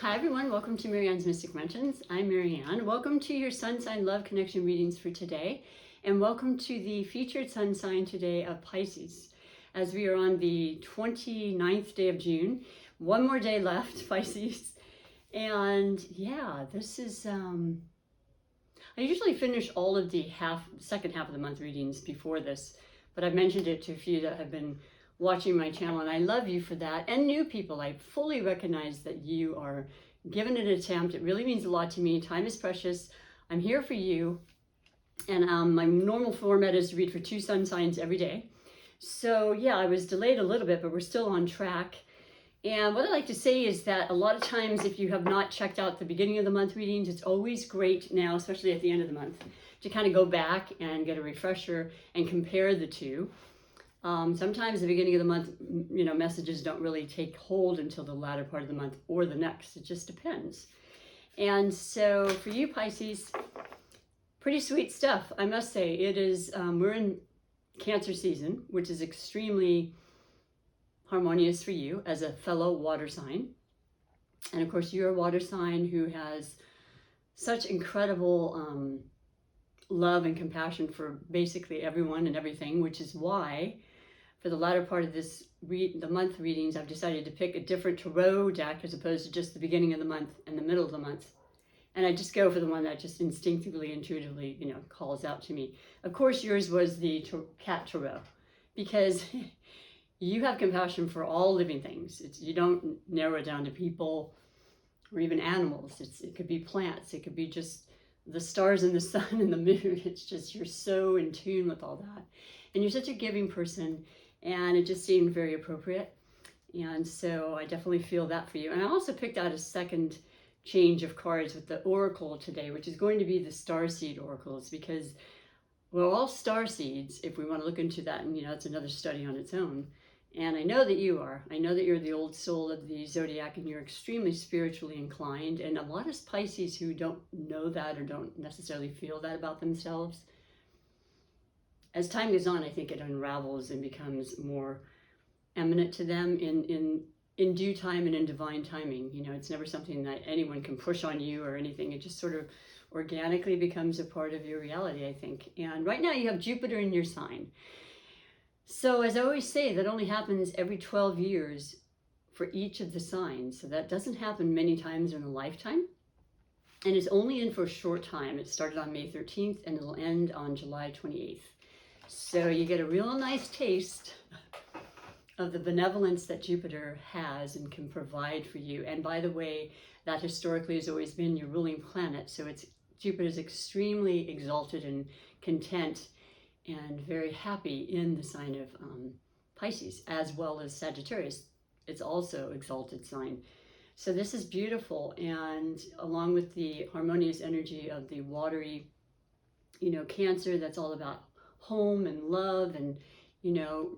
Hi everyone, welcome to MaryAnne's Mystic Mentions. I'm MaryAnne. Welcome to your Sun Sign Love Connection readings for today, and welcome to the featured Sun sign today of Pisces. As we are on the 29th day of June, one more day left, Pisces. And yeah, this is, I usually finish all of the second half of the month readings before this, but I've mentioned it to a few that have been watching my channel, and I love you for that. And new people, I fully recognize that you are giving it an attempt. It really means a lot to me. Time is precious. I'm here for you. And my normal format is to read for 2 sun signs every day. So yeah, I was delayed a little bit, but we're still on track. And what I like to say is that a lot of times, if you have not checked out the beginning of the month readings, it's always great now, especially at the end of the month, to kind of go back and get a refresher and compare the two. Sometimes the beginning of the month, messages don't really take hold until the latter part of the month or the next. It just depends. And so for you, Pisces, pretty sweet stuff, I must say. It is, we're in Cancer season, which is extremely harmonious for you as a fellow water sign. And of course, you're a water sign who has such incredible love and compassion for basically everyone and everything, which is why for the latter part of this the month readings, I've decided to pick a different tarot deck as opposed to just the beginning of the month and the middle of the month. And I just go for the one that just instinctively, intuitively, calls out to me. Of course, yours was the cat tarot, because you have compassion for all living things. You don't narrow it down to people or even animals. It could be plants. It could be just the stars and the sun and the moon. It's just, you're so in tune with all that. And you're such a giving person, and it just seemed very appropriate. And so I definitely feel that for you. And I also picked out a second change of cards with the oracle today, which is going to be the starseed oracles, because we're all star seeds, if we want to look into that. And it's another study on its own. And I know that you are. I know that you're the old soul of the zodiac, and you're extremely spiritually inclined. And a lot of Pisces who don't know that or don't necessarily feel that about themselves, as time goes on, I think it unravels and becomes more eminent to them in due time and in divine timing. It's never something that anyone can push on you or anything. It just sort of organically becomes a part of your reality, I think. And right now you have Jupiter in your sign. So as I always say, that only happens every 12 years for each of the signs. So that doesn't happen many times in a lifetime. And it's only in for a short time. It started on May 13th and it'll end on July 28th. So you get a real nice taste of the benevolence that Jupiter has and can provide for you. And by the way, that historically has always been your ruling planet. So Jupiter is extremely exalted and content and very happy in the sign of Pisces, as well as Sagittarius. It's also exalted sign. So this is beautiful. And along with the harmonious energy of the watery, Cancer, that's all about home and love and,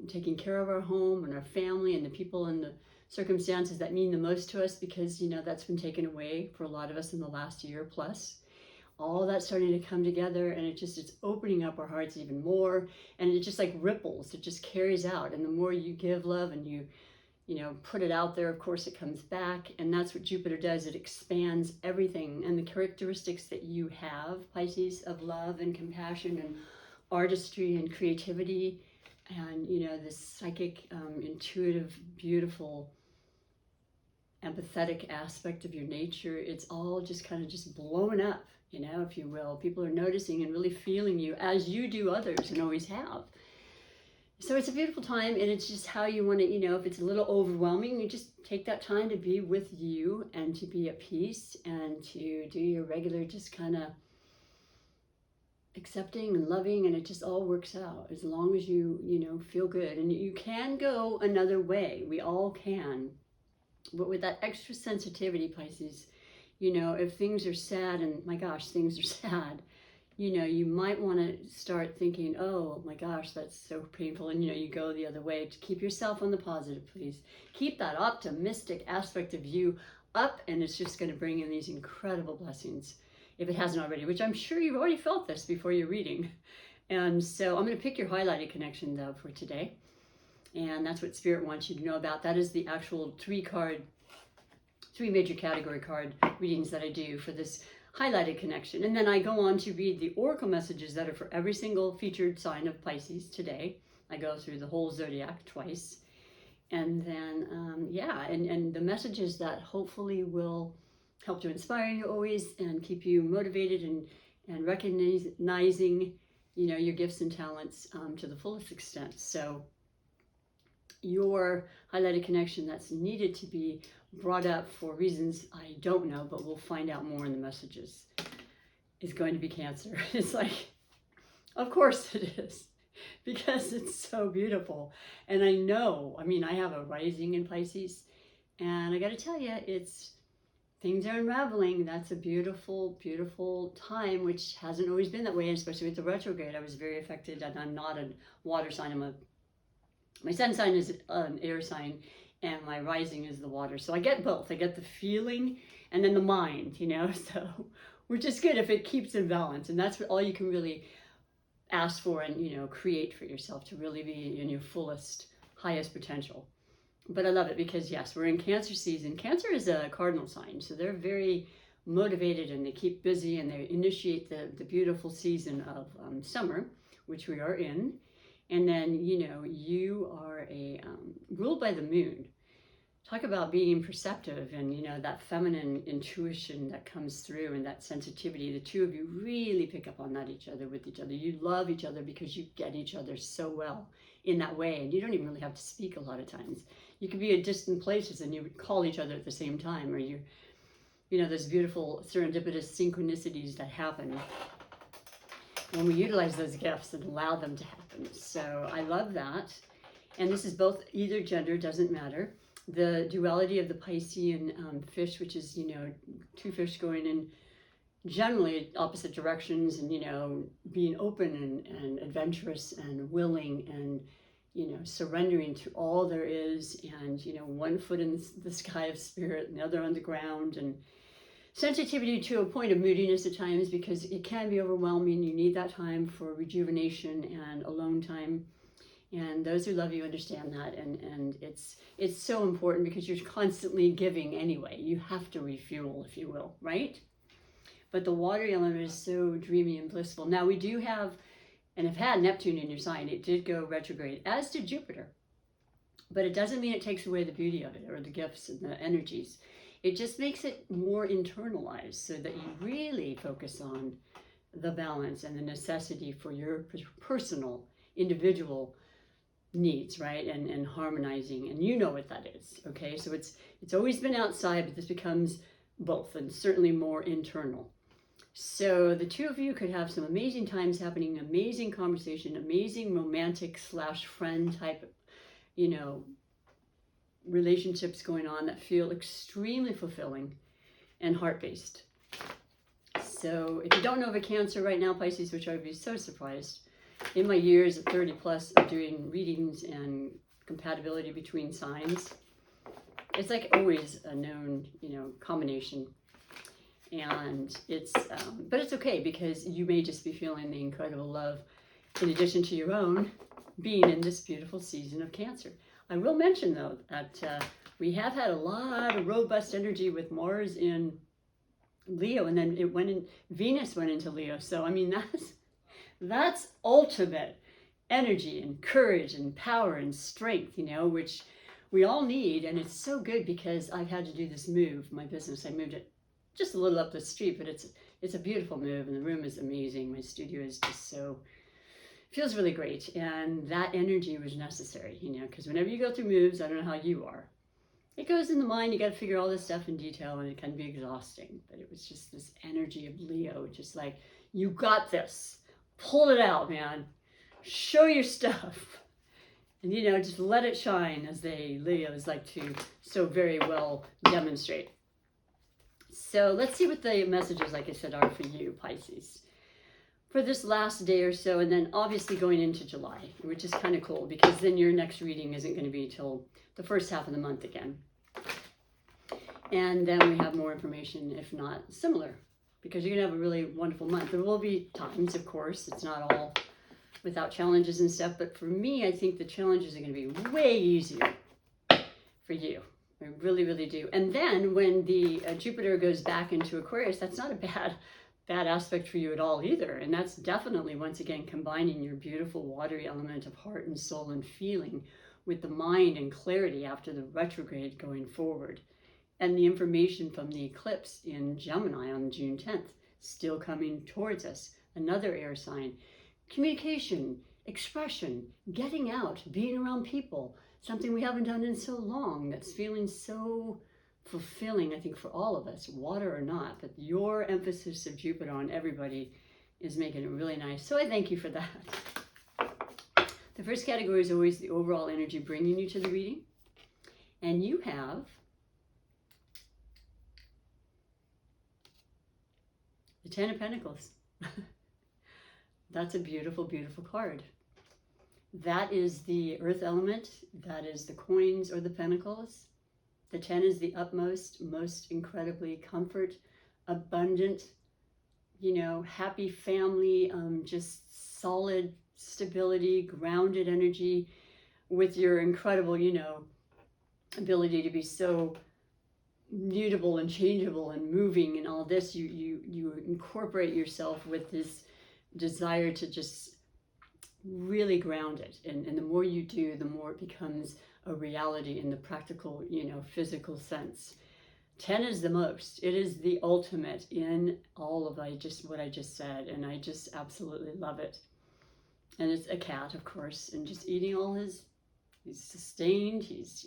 taking care of our home and our family and the people and the circumstances that mean the most to us, because, that's been taken away for a lot of us in the last year plus. All that's starting to come together, and it's opening up our hearts even more, and it just like ripples. It just carries out, and the more you give love and you put it out there, of course it comes back. And that's what Jupiter does. It expands everything, and the characteristics that you have, Pisces, of love and compassion and artistry and creativity, and this psychic, intuitive, beautiful, empathetic aspect of your nature. It's all just kind of just blowing up, if you will. People are noticing and really feeling you as you do others and always have. So it's a beautiful time, and it's just how you want to, if it's a little overwhelming, you just take that time to be with you and to be at peace and to do your regular just kind of accepting and loving, and it just all works out as long as you, feel good. And you can go another way. We all can. But with that extra sensitivity, Pisces, if things are sad, and my gosh, things are sad, you might want to start thinking, oh my gosh, that's so painful. And, you go the other way. To keep yourself on the positive, please. Keep that optimistic aspect of you up, and it's just going to bring in these incredible blessings, if it hasn't already, which I'm sure you've already felt this before your reading. And so I'm going to pick your highlighted connection, though, for today. And that's what Spirit wants you to know about. That is the actual 3-card 3 major category card readings that I do for this highlighted connection. And then I go on to read the oracle messages that are for every single featured sign of Pisces today. I go through the whole zodiac twice. And then, and the messages that hopefully will help to inspire you always and keep you motivated and recognizing, your gifts and talents to the fullest extent. So your highlighted connection that's needed to be brought up for reasons I don't know, but we'll find out more in the messages, is going to be Cancer. It's like, of course it is, because it's so beautiful. And I have a rising in Pisces, and I got to tell you, things are unraveling. That's a beautiful, beautiful time, which hasn't always been that way, especially with the retrograde. I was very affected, and I'm not a water sign. My sun sign is an air sign, and my rising is the water. So I get both. I get the feeling and then the mind, so which is good if it keeps in balance. And that's all you can really ask for and, create for yourself, to really be in your fullest, highest potential. But I love it because, yes, we're in Cancer season. Cancer is a cardinal sign, so they're very motivated and they keep busy and they initiate the beautiful season of summer, which we are in. And then, you are ruled by the moon. Talk about being perceptive and, that feminine intuition that comes through and that sensitivity. The two of you really pick up on that with each other. You love each other because you get each other so well in that way. And you don't even really have to speak a lot of times. You could be at distant places and you would call each other at the same time, or there's beautiful serendipitous synchronicities that happen when we utilize those gifts and allow them to happen. So I love that. And this is both, either gender, doesn't matter. The duality of the Piscean fish, which is, 2 fish going in generally opposite directions and, being open and adventurous and willing and, surrendering to all there is and, 1 foot in the sky of spirit and the other on the ground, and sensitivity to a point of moodiness at times because it can be overwhelming. You need that time for rejuvenation and alone time. And those who love you understand that. And it's so important because you're constantly giving anyway. You have to refuel, if you will, right? But the water element is so dreamy and blissful. Now we do have, and have had Neptune in your sign. It did go retrograde, as did Jupiter. But it doesn't mean it takes away the beauty of it or the gifts and the energies. It just makes it more internalized so that you really focus on the balance and the necessity for your personal, individual needs, right? And harmonizing. And you know what that is, okay? So it's always been outside, but this becomes both and certainly more internal. So the two of you could have some amazing times happening, amazing conversation, amazing romantic / friend type, relationships going on that feel extremely fulfilling and heart-based. So if you don't know of a Cancer right now, Pisces, which I would be so surprised, in my years of 30 plus of doing readings and compatibility between signs, it's like always a known, combination. And but it's okay because you may just be feeling the incredible love in addition to your own being in this beautiful season of Cancer. I will mention though that we have had a lot of robust energy with Mars in Leo, and then Venus went into Leo. So that's ultimate energy and courage and power and strength, which we all need. And it's so good because I've had to do this move, my business. I moved it just a little up the street, but it's a beautiful move and the room is amazing. My studio is just feels really great. And that energy was necessary, because whenever you go through moves, I don't know how you are, it goes in the mind. You got to figure all this stuff in detail and it can be exhausting. But it was just this energy of Leo, just like, you got this. Pull it out, man. Show your stuff. And, just let it shine, as Leos like to so very well demonstrate. So let's see what the messages, like I said, are for you, Pisces, for this last day or so, and then obviously going into July, which is kind of cool because then your next reading isn't going to be till the first half of the month again. And then we have more information, if not similar, because you're going to have a really wonderful month. There will be times, of course, it's not all without challenges and stuff, but for me, I think the challenges are going to be way easier for you, I really, really do. And then when the Jupiter goes back into Aquarius, that's not a bad aspect for you at all either. And that's definitely, once again, combining your beautiful watery element of heart and soul and feeling with the mind and clarity after the retrograde going forward. And the information from the eclipse in Gemini on June 10th, still coming towards us. Another air sign. Communication, expression, getting out, being around people. Something we haven't done in so long that's feeling so fulfilling, I think, for all of us, water or not. But your emphasis of Jupiter on everybody is making it really nice. So I thank you for that. The first category is always the overall energy bringing you to the reading. And you have the Ten of Pentacles. That's a beautiful, beautiful card. That is the earth element. That is the coins or the pentacles. The 10 is the utmost, most incredibly comfort, abundant, happy family, just solid stability, grounded energy with your incredible, ability to be so mutable and changeable and moving and all this. You incorporate yourself with this desire to just really ground it. And the more you do, the more it becomes a reality in the practical, physical sense. 10 is the most. It is the ultimate in all of what I just said. And I just absolutely love it. And it's a cat, of course, and just eating all he's sustained. He's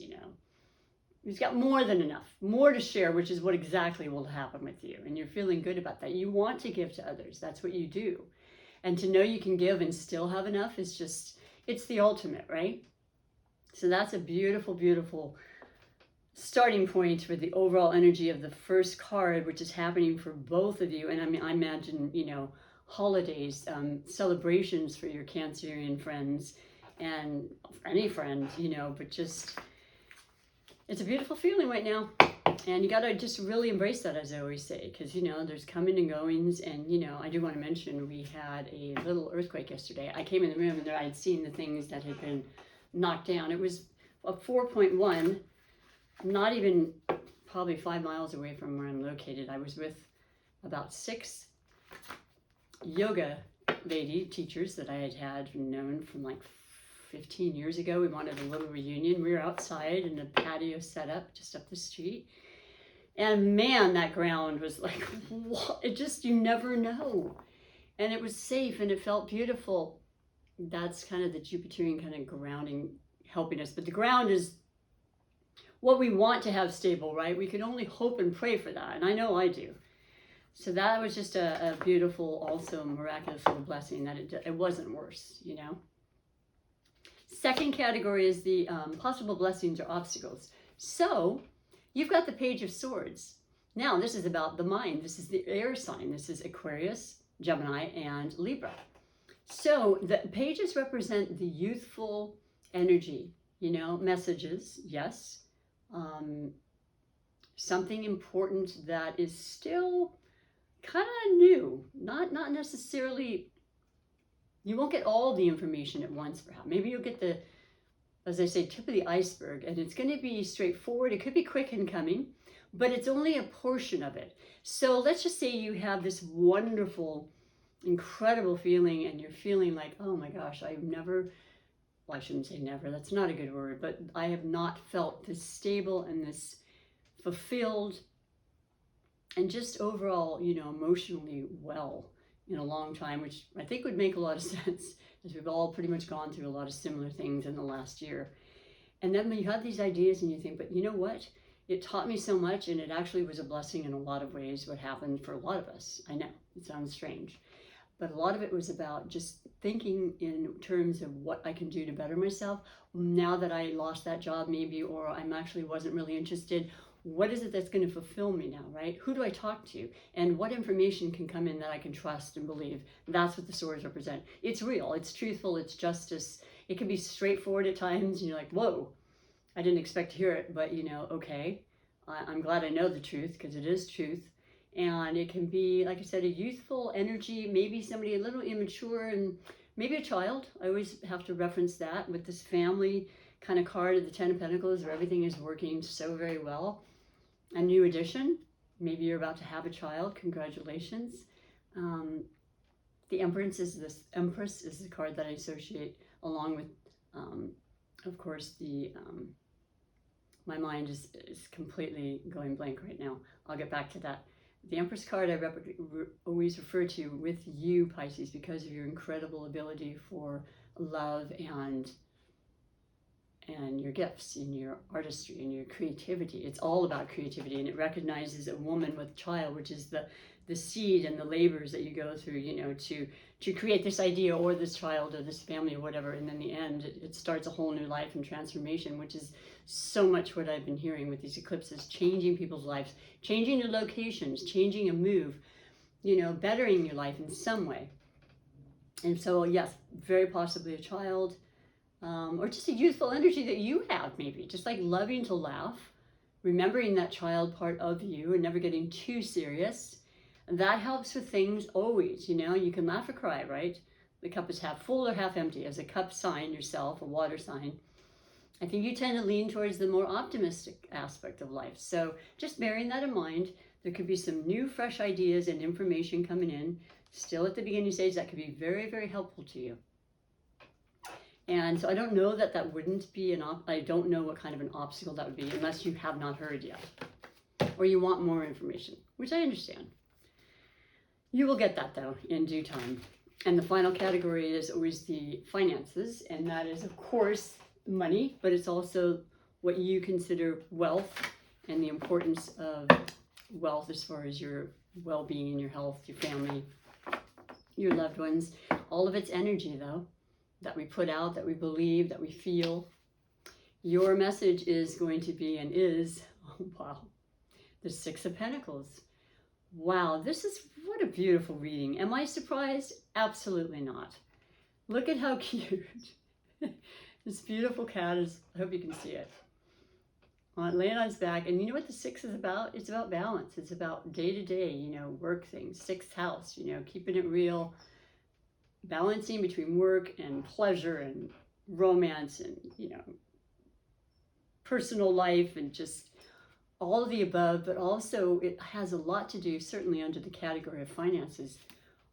got more than enough, more to share, which is what exactly will happen with you. And you're feeling good about that. You want to give to others. That's what you do. And to know you can give and still have enough is just, it's the ultimate, right? So that's a beautiful, beautiful starting point for the overall energy of the first card, which is happening for both of you. And I imagine, holidays, celebrations for your Cancerian friends and any friend, but just, it's a beautiful feeling right now. And you got to just really embrace that, as I always say, because, there's coming and goings. And, I do want to mention we had a little earthquake yesterday. I came in the room and I had seen the things that had been knocked down. It was a 4.1, not even probably 5 miles away from where I'm located. I was with about 6 yoga lady teachers that I had known from like 15 years ago. We wanted a little reunion. We were outside in a patio set up just up the street. And man, that ground was like, what? It just, you never know. And it was safe and it felt beautiful. That's kind of the Jupiterian kind of grounding, helping us. But the ground is what we want to have stable, right? We can only hope and pray for that. And I know I do. So that was just a beautiful, also miraculous little blessing that it wasn't worse, Second category is the possible blessings or obstacles. So you've got the Page of Swords. Now this is about the mind. This is the air sign. This is Aquarius, Gemini, and Libra. So the pages represent the youthful energy, messages, yes. Something important that is still kind of new, not necessarily. You won't get all the information at once, perhaps. Maybe you'll get the, as I say, tip of the iceberg, and it's going to be straightforward. It could be quick in coming, but it's only a portion of it. So let's just say you have this wonderful, incredible feeling, and you're feeling like, oh my gosh, I've never, well, I shouldn't say never, that's not a good word, but I have not felt this stable and this fulfilled and just overall, emotionally well in a long time, which I think would make a lot of sense, as we've all pretty much gone through a lot of similar things in the last year. And then when you have these ideas and you think, but you know what? It taught me so much, and it actually was a blessing in a lot of ways, what happened for a lot of us. I know, it sounds strange. But a lot of it was about just thinking in terms of what I can do to better myself. Now that I lost that job maybe, or I'm actually wasn't really interested, what is it that's going to fulfill me now, right? Who do I talk to? And what information can come in that I can trust and believe? That's what the swords represent. It's real, it's truthful, it's justice. It can be straightforward at times, and you're like, whoa, I didn't expect to hear it, but okay, I'm glad I know the truth, because it is truth. And it can be, like I said, a youthful energy, maybe somebody a little immature, and maybe a child. I always have to reference that with this family kind of card of the Ten of Pentacles, where everything is working so very well. A new addition. Maybe you're about to have a child. Congratulations. The Empress is the card that I associate along with, of course, the, my mind is completely going blank right now. I'll get back to that. The Empress card I always refer to with you, Pisces, because of your incredible ability for love and your gifts and your artistry and your creativity. It's all about creativity, and it recognizes a woman with child, which is the seed and the labors that you go through, you know, to create this idea or this child or this family or whatever. And in the end, it starts a whole new life and transformation, which is so much what I've been hearing with these eclipses, changing people's lives, changing your locations, changing a move, you know, bettering your life in some way. And so, yes, very possibly a child, or just a youthful energy that you have, maybe just like loving to laugh, remembering that child part of you and never getting too serious. And that helps with things always, you know. You can laugh or cry, right? The cup is half full or half empty. As a cup sign yourself, a water sign, I think you tend to lean towards the more optimistic aspect of life. So just bearing that in mind, there could be some new, fresh ideas and information coming in, still at the beginning stage, that could be very, very helpful to you. And so I don't know that wouldn't be I don't know what kind of an obstacle that would be, unless you have not heard yet, or you want more information, which I understand. You will get that, though, in due time. And the final category is always the finances, and that is, of course, money, but it's also what you consider wealth and the importance of wealth as far as your well-being, your health, your family, your loved ones. All of its energy, though, that we put out, that we believe, that we feel. Your message is going to be and is, oh, wow, the Six of Pentacles. Wow, what a beautiful reading. Am I surprised? Absolutely not. Look at how cute. This beautiful cat is, I hope you can see it, laying on its back. And you know what the six is about? It's about balance. It's about day-to-day, you know, work things, sixth house, you know, keeping it real, balancing between work and pleasure and romance and, you know, personal life and just all of the above. But also it has a lot to do, certainly under the category of finances,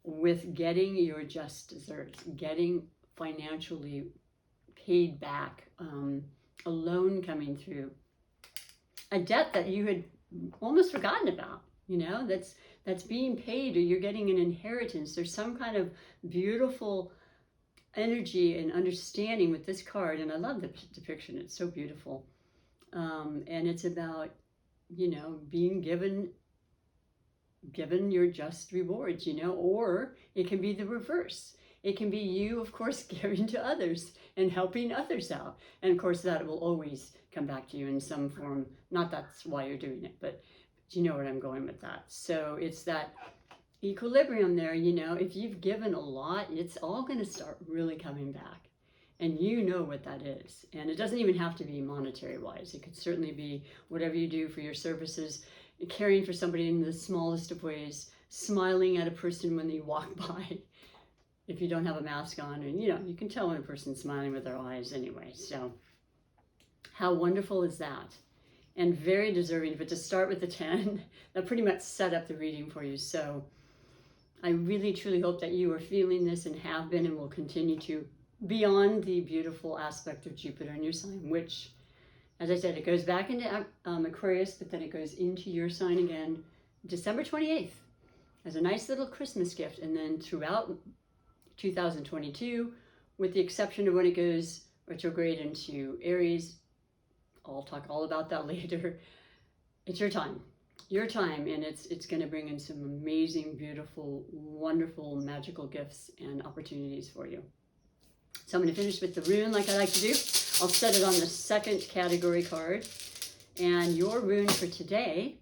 with getting your just desserts, getting financially paid back, a loan coming through, a debt that you had almost forgotten about, you know, that's being paid, or you're getting an inheritance. There's some kind of beautiful energy and understanding with this card, and I love the depiction. It's so beautiful. And it's about, you know, being given your just rewards, you know, or it can be the reverse. It can be you, of course, giving to others and helping others out. And of course, that will always come back to you in some form. Not that's why you're doing it, but you know where I'm going with that. So it's that equilibrium there, you know. If you've given a lot, it's all going to start really coming back. And you know what that is. And it doesn't even have to be monetary wise. It could certainly be whatever you do for your services, caring for somebody in the smallest of ways, smiling at a person when they walk by. If you don't have a mask on, and you know, you can tell when a person's smiling with their eyes anyway. So how wonderful is that? And very deserving. But to start with the 10, that pretty much set up the reading for you. So I really truly hope that you are feeling this and have been and will continue to, beyond the beautiful aspect of Jupiter in your sign, which, as I said, it goes back into Aquarius, but then it goes into your sign again December 28th as a nice little Christmas gift. And then throughout 2022, with the exception of when it goes retrograde into Aries, I'll talk all about that later. It's your time, and it's going to bring in some amazing, beautiful, wonderful, magical gifts and opportunities for you. So I'm going to finish with the rune like I like to do. I'll set it on the second category card, and your rune for today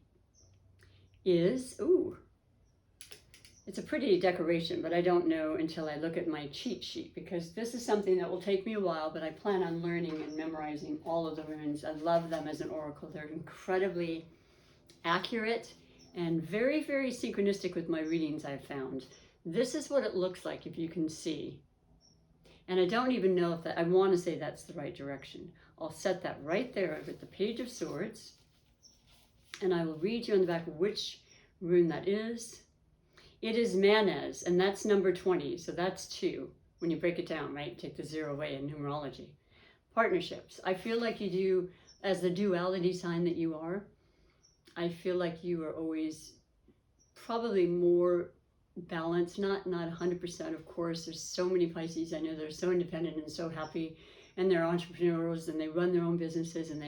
is, ooh, it's a pretty decoration, but I don't know until I look at my cheat sheet, because this is something that will take me a while, but I plan on learning and memorizing all of the runes. I love them as an oracle. They're incredibly accurate and very, very synchronistic with my readings I've found. This is what it looks like, if you can see. And I don't even know if I want to say that's the right direction. I'll set that right there with the Page of Swords. And I will read you on the back which rune that is. It is Manes, and that's number 20. So that's 2 when you break it down, right? Take the 0 away in numerology. Partnerships. I feel like you do, as the duality sign that you are, I feel like you are always probably more balanced, not 100%, of course. There's so many Pisces I know that are so independent and so happy, and they're entrepreneurs, and they run their own businesses, and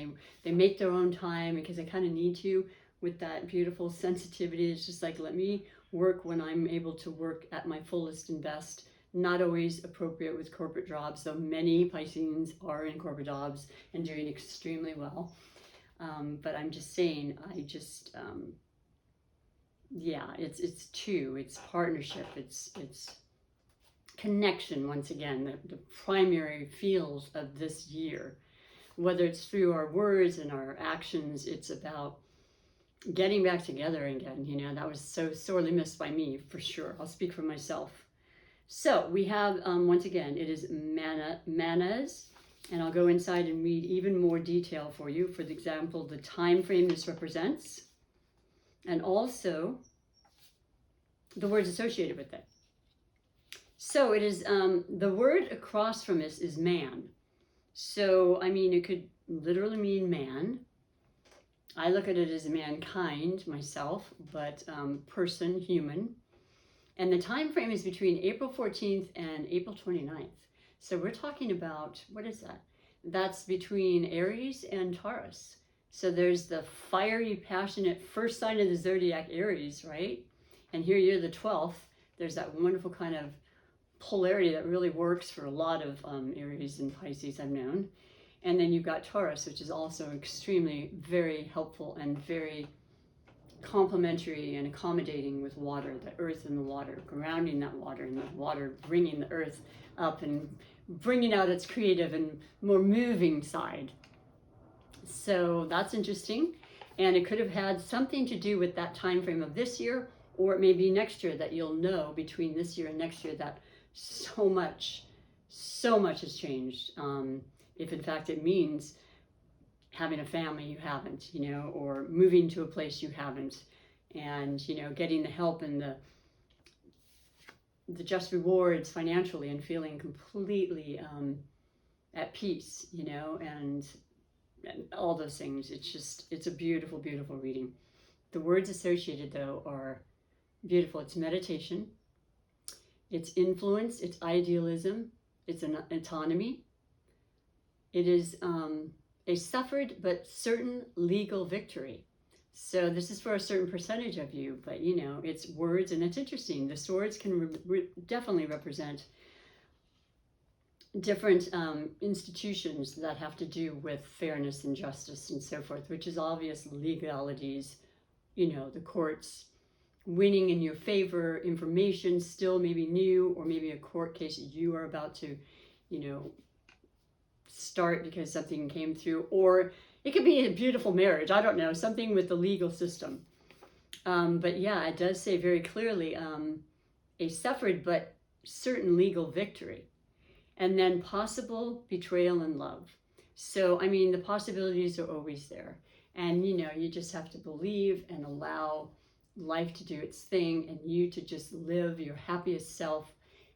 they make their own time because they kind of need to, with that beautiful sensitivity. It's just like, let me work when I'm able to work at my fullest and best. Not always appropriate with corporate jobs, though many Pisceans are in corporate jobs and doing extremely well. But I'm just saying, yeah, it's 2, it's partnership, it's connection. Once again, the primary feels of this year, whether it's through our words and our actions, it's about getting back together again. You know, that was so sorely missed by me, for sure. I'll speak for myself. So we have, once again, it is Manes, and I'll go inside and read even more detail for you. For example, the time frame this represents, and also the words associated with it. So it is, the word across from this is man. So, I mean, it could literally mean man. I look at it as mankind, myself, but person, human. And the time frame is between April 14th and April 29th. So we're talking about, what is that? That's between Aries and Taurus. So there's the fiery, passionate first sign of the zodiac, Aries, right? And here you're the 12th. There's that wonderful kind of polarity that really works for a lot of Aries and Pisces I've known. And then you've got Taurus, which is also extremely very helpful and very complementary and accommodating with water, the earth and the water, grounding that water, and the water bringing the earth up and bringing out its creative and more moving side. So that's interesting. And it could have had something to do with that time frame of this year, or it may be next year that you'll know between this year and next year that so much has changed. If in fact it means having a family you haven't, you know, or moving to a place you haven't, and, you know, getting the help and the just rewards financially and feeling completely at peace, you know, and all those things. It's a beautiful, beautiful reading. The words associated, though, are beautiful. It's meditation, it's influence, it's idealism, it's an autonomy. It is a suffered but certain legal victory. So this is for a certain percentage of you, but you know, it's words, and it's interesting. The swords can definitely represent different institutions that have to do with fairness and justice and so forth, which is obvious legalities, you know, the courts winning in your favor, information still maybe new, or maybe a court case you are about to, you know, start because something came through, or it could be a beautiful marriage. I don't know, something with the legal system. But yeah, it does say very clearly a suffered but certain legal victory. And then possible betrayal and love. So, I mean, the possibilities are always there. And, you know, you just have to believe and allow life to do its thing, and you to just live your happiest self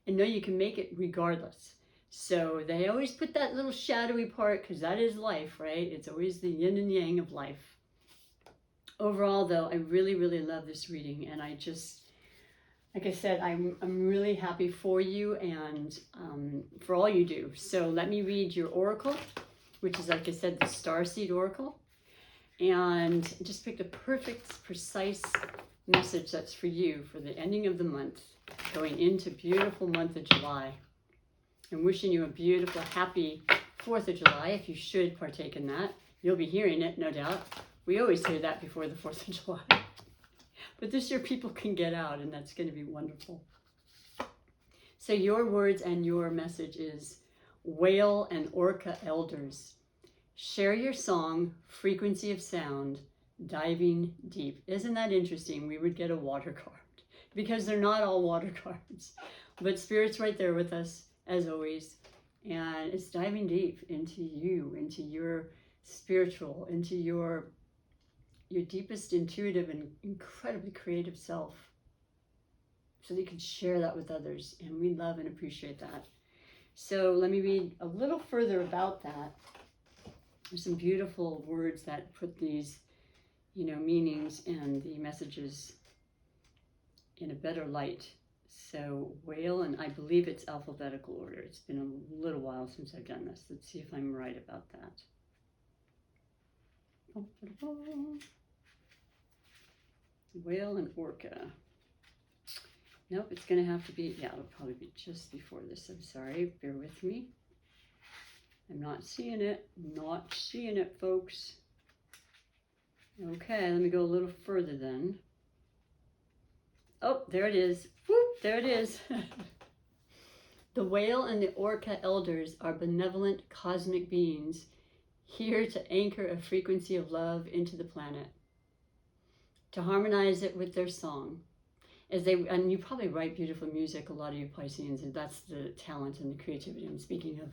and know you can make it regardless. So they always put that little shadowy part, because that is life, right? It's always the yin and yang of life. Overall, though, I really, really love this reading, and I just, like I said, I'm really happy for you and for all you do. So let me read your oracle, which is, like I said, the Starseed Oracle, and just pick the perfect, precise message that's for you for the ending of the month, going into beautiful month of July. I'm wishing you a beautiful, happy 4th of July, if you should partake in that. You'll be hearing it, no doubt. We always hear that before the 4th of July. But this year people can get out, and that's going to be wonderful. So your words and your message is Whale and Orca Elders. Share your song, frequency of sound, diving deep. Isn't that interesting? We would get a water card, because they're not all water cards. But Spirit's right there with us, as always. And it's diving deep into you, into your spiritual, into your deepest intuitive and incredibly creative self, so that you can share that with others. And we love and appreciate that. So let me read a little further about that. There's some beautiful words that put these, meanings and the messages in a better light. So whale, and I believe it's alphabetical order. It's been a little while since I've done this. Let's see if I'm right about that. Whale and orca. Nope, it's going to have to be, it'll probably be just before this. I'm sorry, bear with me. I'm not seeing it. Not seeing it, folks. Okay, let me go a little further then. Oh, there it is. Whoop, there it is. The whale and the orca elders are benevolent cosmic beings here to anchor a frequency of love into the planet, to harmonize it with their song. And you probably write beautiful music, a lot of you Pisceans, and that's the talent and the creativity. And speaking of,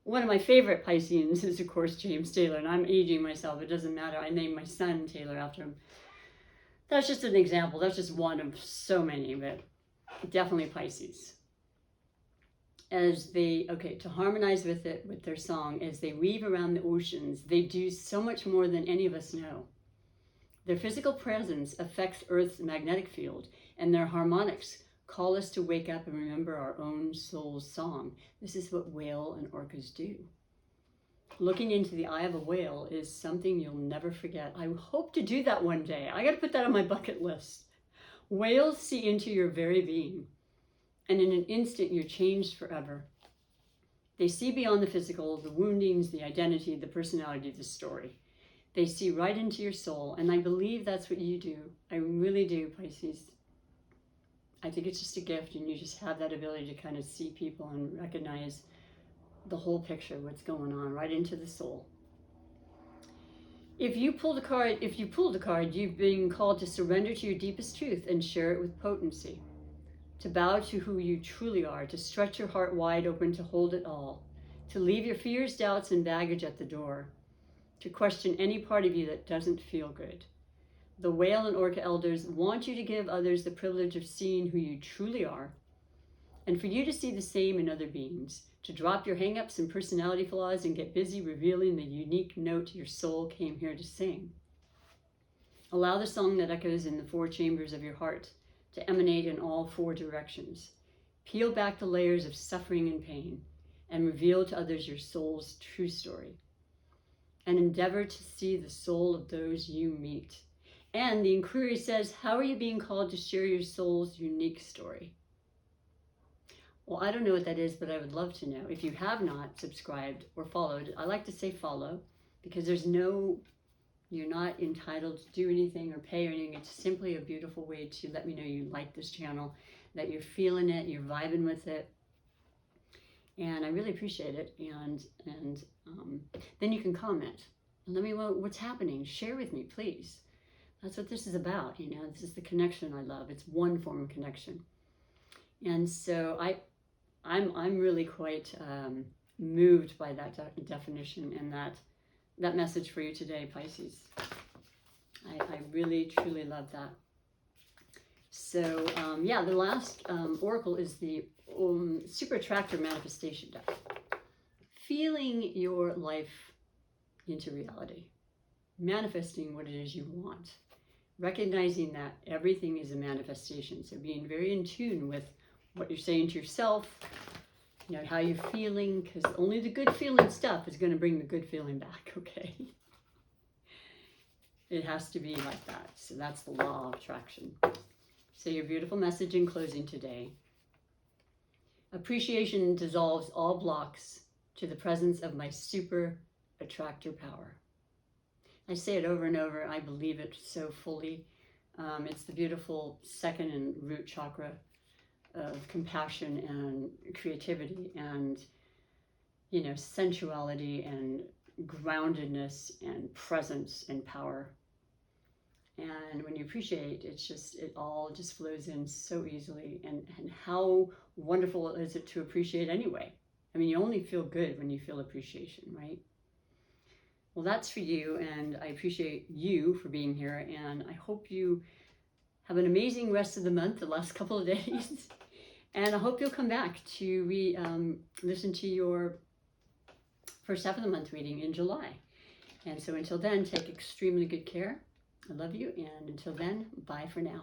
one of my favorite Pisceans is, of course, James Taylor, and I'm aging myself. It doesn't matter. I named my son Taylor after him. That's just an example. That's just one of so many, but definitely Pisces. To harmonize with it, with their song, as they weave around the oceans, they do so much more than any of us know. Their physical presence affects Earth's magnetic field, and their harmonics call us to wake up and remember our own soul's song. This is what whale and orcas do. Looking into the eye of a whale is something you'll never forget. I hope to do that one day. I got to put that on my bucket list. Whales see into your very being, and in an instant you're changed forever. They see beyond the physical, the woundings, the identity, the personality, the story. They see right into your soul, and I believe that's what you do. I really do, Pisces. I think it's just a gift, and you just have that ability to kind of see people and recognize the whole picture, what's going on, right into the soul. If you pulled a card, you've been called to surrender to your deepest truth and share it with potency, to bow to who you truly are, to stretch your heart wide open to hold it all, to leave your fears, doubts, and baggage at the door, to question any part of you that doesn't feel good. The whale and orca elders want you to give others the privilege of seeing who you truly are, and for you to see the same in other beings, to drop your hang-ups and personality flaws and get busy revealing the unique note your soul came here to sing. Allow the song that echoes in the 4 chambers of your heart to emanate in all 4 directions. Peel back the layers of suffering and pain and reveal to others your soul's true story. And endeavor to see the soul of those you meet. And the inquiry says, how are you being called to share your soul's unique story? Well, I don't know what that is, but I would love to know. If you have not subscribed or followed, I like to say follow, because you're not entitled to do anything or pay or anything. It's simply a beautiful way to let me know you like this channel, that you're feeling it, you're vibing with it. And I really appreciate it. And then you can comment and let me know what's happening. Share with me, please. That's what this is about. This is the connection I love. It's one form of connection. And so I'm really quite moved by that definition and that message for you today, Pisces. I really, truly love that. So, the last oracle is the Super Attractor Manifestation deck. Feeling your life into reality. Manifesting what it is you want. Recognizing that everything is a manifestation. So being very in tune with what you're saying to yourself, how you're feeling, because only the good feeling stuff is going to bring the good feeling back, okay? It has to be like that. So that's the law of attraction. So your beautiful message in closing today. Appreciation dissolves all blocks to the presence of my super attractor power. I say it over and over. I believe it so fully. It's the beautiful second and root chakra of compassion and creativity and, sensuality and groundedness and presence and power. And when you appreciate, it all just flows in so easily. And how wonderful is it to appreciate anyway? I mean, you only feel good when you feel appreciation, right? Well, that's for you, and I appreciate you for being here, and I hope you have an amazing rest of the month, the last couple of days, and I hope you'll come back to listen to your first half of the month reading in July. And so until then, take extremely good care. I love you, and until then, bye for now.